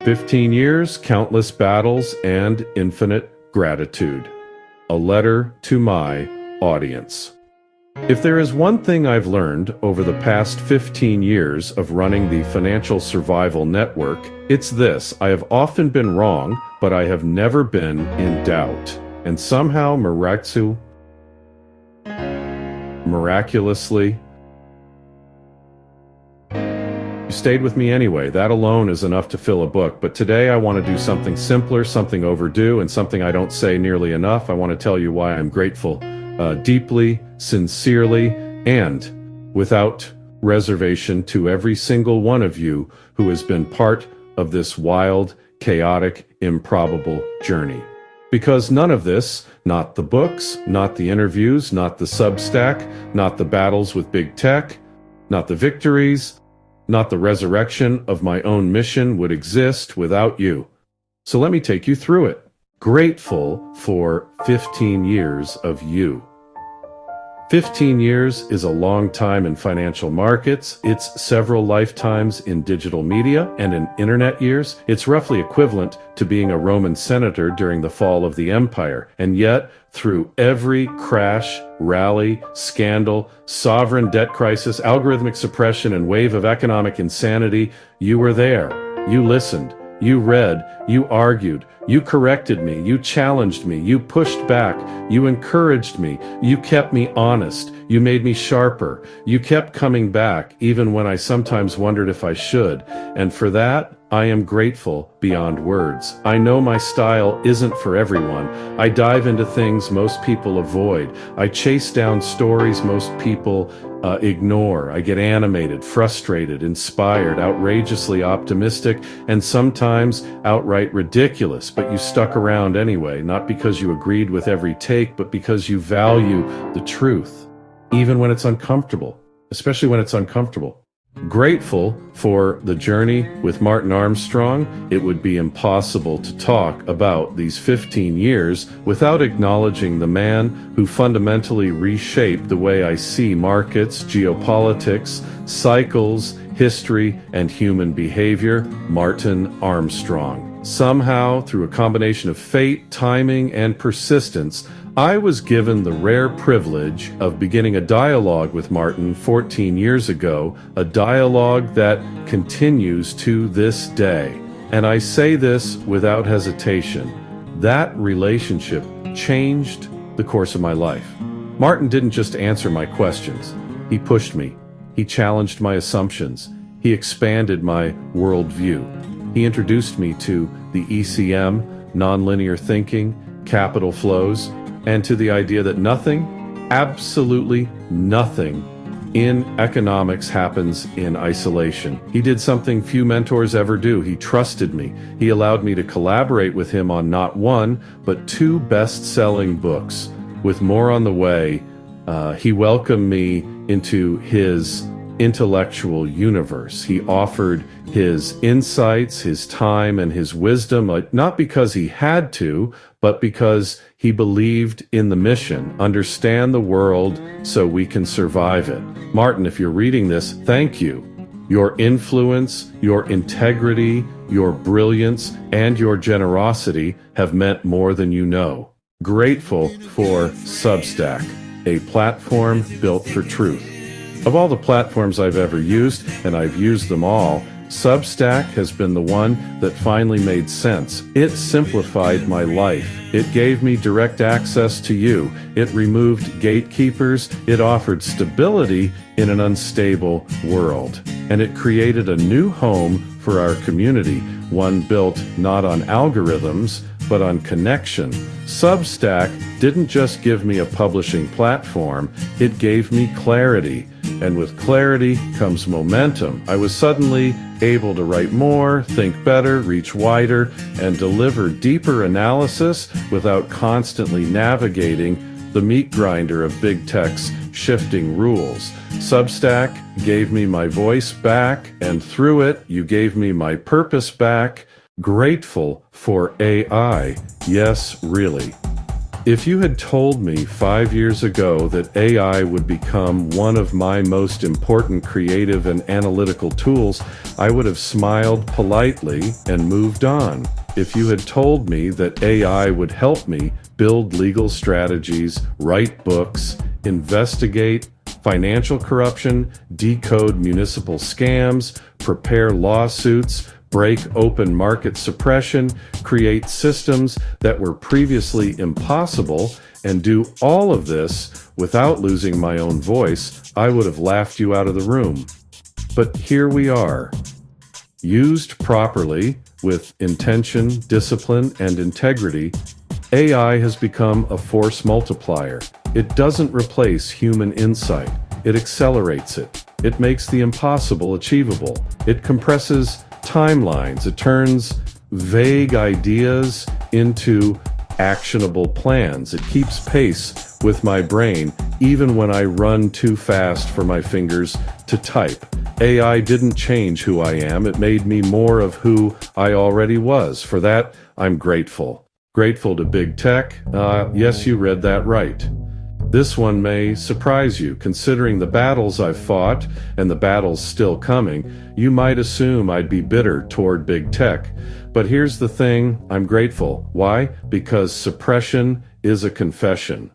15 years, countless battles, and infinite gratitude. A letter to my audience. If there is one thing I've learned over the past 15 years of running the Financial Survival Network, it's this: I have often been wrong, but I have never been in doubt. And somehow, miraculously, you stayed with me anyway. That alone is enough to fill a book. But today I want to do something simpler, something overdue, and something I don't say nearly enough. I want to tell you why I'm grateful, deeply, sincerely, and without reservation, to every single one of you who has been part of this wild, chaotic, improbable journey. Because none of this, not the books, not the interviews, not the Substack, not the battles with big tech, not the victories, not the resurrection of my own mission would exist without you. So let me take you through it. Grateful for 15 years of you. 15 years is a long time in financial markets. It's several lifetimes in digital media, and in internet years, it's roughly equivalent to being a Roman senator during the fall of the empire. And yet, through every crash, rally, scandal, sovereign debt crisis, algorithmic suppression, and wave of economic insanity, you were there. You listened. You read, you argued, you corrected me, you challenged me, you pushed back, you encouraged me, you kept me honest, you made me sharper, you kept coming back even when I sometimes wondered if I should, and for that, I am grateful beyond words. I know my style isn't for everyone. I dive into things most people avoid. I chase down stories most people ignore. I get animated, frustrated, inspired, outrageously optimistic, and sometimes outright ridiculous. But you stuck around anyway, not because you agreed with every take, but because you value the truth, even when it's uncomfortable, especially when it's uncomfortable. Grateful for the journey with Martin Armstrong. It would be impossible to talk about these 15 years without acknowledging the man who fundamentally reshaped the way I see markets, geopolitics, cycles, history, and human behavior, Martin Armstrong. Somehow, through a combination of fate, timing, and persistence, I was given the rare privilege of beginning a dialogue with Martin 14 years ago, a dialogue that continues to this day. And I say this without hesitation. That relationship changed the course of my life. Martin didn't just answer my questions. He pushed me. He challenged my assumptions. He expanded my worldview. He introduced me to the ECM, nonlinear thinking, capital flows, and to the idea that nothing, absolutely nothing, in economics happens in isolation. He did something few mentors ever do. He trusted me. He allowed me to collaborate with him on not one, but two best-selling books. With more on the way, he welcomed me into his intellectual universe. He offered his insights, his time, and his wisdom, not because he had to, but because he believed in the mission. Understand the world so we can survive it. Martin, if you're reading this, thank you. Your influence, your integrity, your brilliance, and your generosity have meant more than you know. Grateful for Substack, a platform built for truth. Of all the platforms I've ever used, and I've used them all, Substack has been the one that finally made sense. It simplified my life. It gave me direct access to you. It removed gatekeepers. It offered stability in an unstable world. And it created a new home for our community, one built not on algorithms, but on connection. Substack didn't just give me a publishing platform, it gave me clarity. And with clarity comes momentum. I was suddenly able to write more, think better, reach wider, and deliver deeper analysis without constantly navigating the meat grinder of big tech's shifting rules. Substack gave me my voice back, and through it, you gave me my purpose back. Grateful for AI. Yes, really. If you had told me 5 years ago that AI would become one of my most important creative and analytical tools, I would have smiled politely and moved on. If you had told me that AI would help me build legal strategies, write books, investigate financial corruption, decode municipal scams, prepare lawsuits, break open market suppression, create systems that were previously impossible, and do all of this without losing my own voice, I would have laughed you out of the room. But here we are. Used properly, with intention, discipline, and integrity, AI has become a force multiplier. It doesn't replace human insight. It accelerates it. It makes the impossible achievable. It compresses timelines. It turns vague ideas into actionable plans. It keeps pace with my brain, even when I run too fast for my fingers to type. AI didn't change who I am. It made me more of who I already was. For that, I'm grateful. Grateful to big tech? Yes, you read that right. This one may surprise you. Considering the battles I've fought and the battles still coming, you might assume I'd be bitter toward big tech. But here's the thing, I'm grateful. Why? Because suppression is a confession.